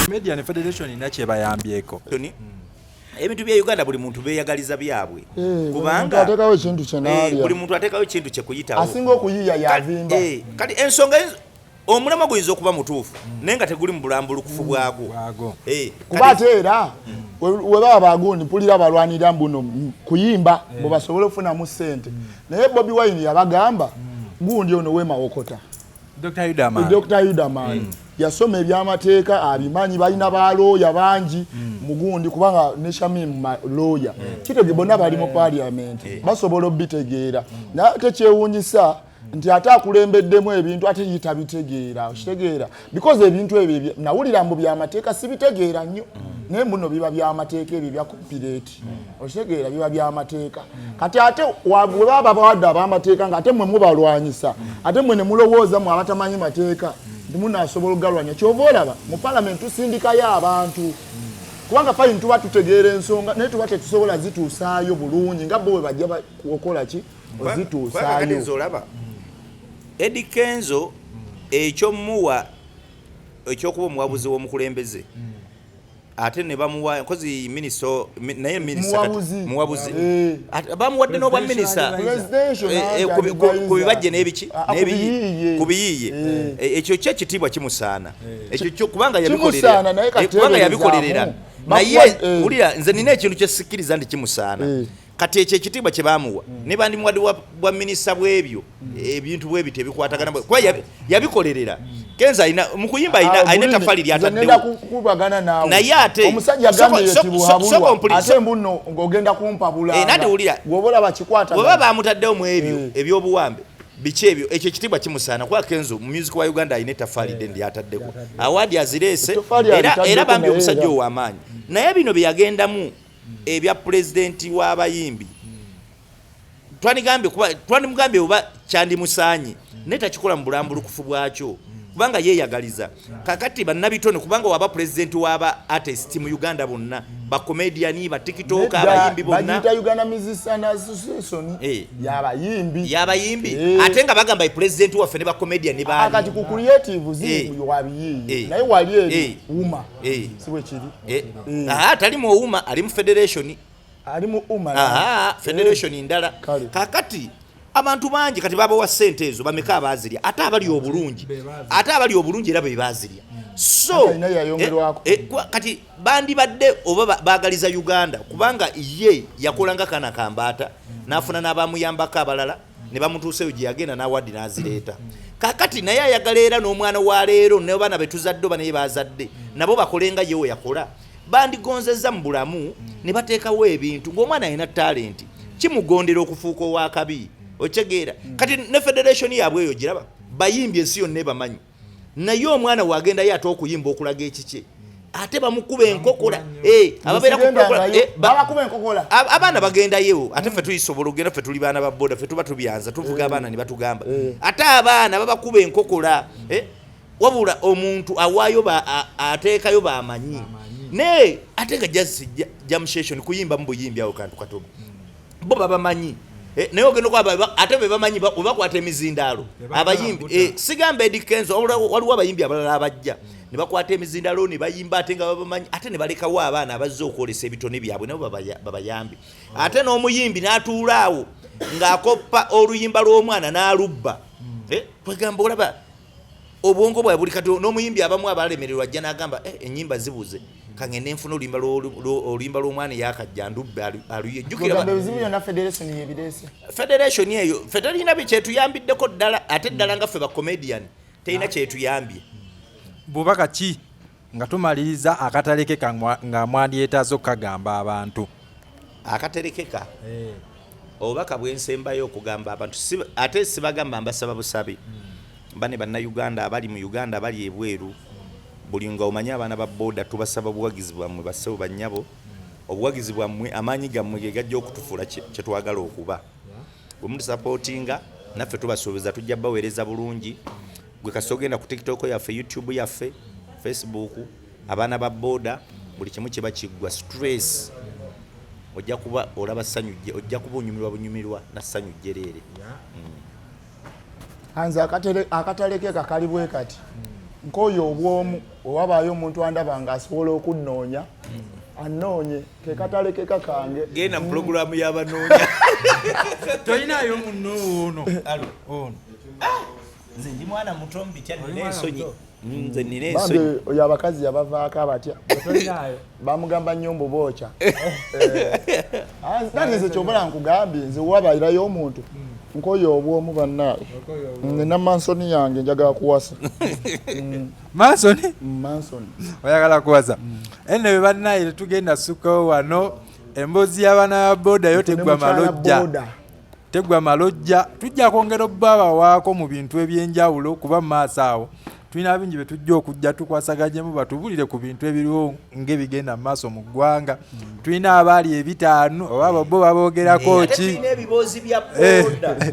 Comedian Federation inache bayambyeko. Ebintu bya Uganda buli muntu beyagaliza byabwe. Kubanga atekawo ekintu kye n'alya. Buli muntu atekawo ekintu kye kuyitawo. Asinga okuyiya yavimba. Kati ensonga omulema guyinza okuba mutuufu naye nga teguli mu bulambulukufu bwago. Kuba ate era we baba bagundi mpulira balwanira mbuno kuyimba bo basobole okufunamu ssente. Naye Bobi Wine yabagamba gundi ono Wema Okota. Dr. Yudaman. Yasoma ebyamateeka abimanyi balina ba lawyer bangi mugundi kubanga ne Shamim lawyer kitege bonna bali mu parliament basobola obitegeera na tekyewunyisa nti ate akulembeddemu ebintu ate yitabitegeera okitegeera because ebintu ebyo nawulira mbu byamateeka sibitegeera nnyo naye muno biba byamateeka ebyo bya copyright okitegeera biba byamateeka kati ate we baba bawadde abamateeka nga ate mwe mubalwanyisa ate mwe ne mulowooza mu abatamanyi mateeka ndimuna asobola ogalwanya kyova olaba mu parliament tusindikayo abantu kubanga fine tuba tutegeera ensonga naye tuba tetusobola zituusaayo bulungi nga bo we bajja okola ki ozituusaayo. Eddy Kenzo ekyomuwa ekyokuba omuwabuzi w'omukulembeze ate ne bamuwa nkozi minister naye minister muwabuzi bamuwadde n'obwa minister ku bibajje n'ebiki ku biyiye ekyo kyekitiibwa kimusaana ekyo kubanga yabikolerera naye ulira nze nina ekintu kyesikiriza ndi kimusaana kati ekyo ekitiibwa kye baamuwa ne bandi muwadde bwa minisita bw'ebyo ebintu bwe bite bikwatagana kuba yabikolerera Kenza mu kuyimba ayina tafali lyataddewo naye ate omusajja agambye tibuhabulwa ate mbuno ng'ogenda kumpabula nati wulira bwobola bakikwata bwe baba bamutaddewo mu ebyo ebyobuwambe biki ebyo ekyo ekitiibwa kimusaana kuba Kenzo mu music wa Uganda ayina tafali de lyataddeko awadi azireese era bambi omusajja ow'amaanyi naye bino byeyagendamu ebya pulezidenti w'abayimbi twanimugambye oba kyandimusaanye naye takikola mu bulambulukufu bwakyo kubanga yeeyagaliza kakati bannabitone kubanga waba pulezidenti w'aba artist mu Uganda bonna bakomediani batiktok abayimbi bonna bagiyita Uganda Musicians Association y'abayimbi ate nga bagamba pulezidenti waffe ne bakomediani baali akati ku creative zi wabiyiye naye wali eri uma siwe kiri tali mu uma ali mu federation ali mu uma federation ndala kakati abantu bangi kati baba wa Sente ezo bameka abazirya ate abali obulungi era be bazirya so kati bandi badde oba bagaliza Uganda kubanga ye yakolanga kana kambata nafuna n'abamuyambako abalala ne bamutuuseyo gye yagenda n'awaddi n'azireeta kakati naye ayagala era n'omwana wa leero ne bana betuzadde banaye bazadde nabo bakolenga yewe yakola bandigonzezza mu bulamu ne bateekawo ebintu ng'omwana alina talenti kimugondera okufuuka ow'akabi ochegeera kati ne federation yabwe eyo giraba bayimbi ensi yonna bamanyi naye omwana wagenda yato okuyimba okulaga ekiche ate bamukuba enkokola ababeera babakuba enkokola abaana bagenda yewo ate fe tuyisobola ogenda fe tuli baana ba boda fe tuba tubyanza tuvuga abaana ne batugamba ate abaana babakuba enkokola wabula omuntu awaayo ateekayo bamanyi ne ate nga jamshation kuyimba mbuyimbi awo kantu katobo bo babamanyi naye ogenda kwaba ate be bamanyi bakwata emizindaalo abayimbi sigamba Eddy Kenzo waliwo abayimbi abalala abajja ne bakwata emizindaalo ne bayimba ate nga babamanyi ate ne balekawo abaana abazze okwolesa ebitone byabwe nabo babayambi ate n'omuyimbi n'atuulaawo ng'akoppa oluyimba lw'omwana n'alubba twegamba olaba obwongo bwawe buli kati n'omuyimbi abamu abalemererwa ajja n'agamba ennyimba zibuze kangende nfuna oluyimba lw'omwana yakajja ndubbe aluyejjukira federation eyo fetalina kyetuyambiddeko ddala ate ddala nga ffe bakomedian terina kyetuyambye bubaka ki nga tumaliriza akatalekeka nga mwandyetaaza okukagamba abantu akaterekeka obubaka bwensembayo okugamba abantu ate sibagamba mbasaba busabe bane bannayuganda abali mu Uganda abali ebweru buli nga omanya abaana ba boda tubasaba obuwagizi bwammwe bassebo bannyabo obuwagizi bwammwe amaanyi gammwe ge gajja okutufuula kye twagala okuba bwe mutusapootinga naffe tubasuubiza tujja baweereza bulungi gwe kasi ogenda ku tiktok yaffe youtube yaffe facebook abaana ba boda buli kimu kiba kiggwa stress ojja kuba olaba ssanyu ojja kuba bunyumirwa na ssanyu jjereere hanza akatalekeka kali bwe kati nkoyo obwomu owabaayo omuntu andaba nga asobola okunnoonya anoonye ke katale ke kakange genda mu pulogulaamu y'abanoonya toyinayo munno ono nze ndi mwana muto mbitya nina ensonyi nze nina bambe ensonyi oyo abakazi yabavaako abatya bamugamba nyombo bookya nani nze kyobala nkugambye nze wabairayo omuntu nkoyo obwomu bannaawe nina mansoni yange njagala kuwasa mansoni oyagala kuwasa ene bwe bannaye tetugenda ssukawo wano emboozi y'abaana ba boda yo tegwa malojja tujja kwongera obbabawaako mu bintu ebyenjawulo kuba mu maaso awo tulina bingi bye tujja okujja tukwasaganyemu batubulire ku bintu ebiriwo ng'ebigenda mu maaso mu ggwanga tulina abaali 5 oba bo baboogerako ki tulina ebiboozi bya boda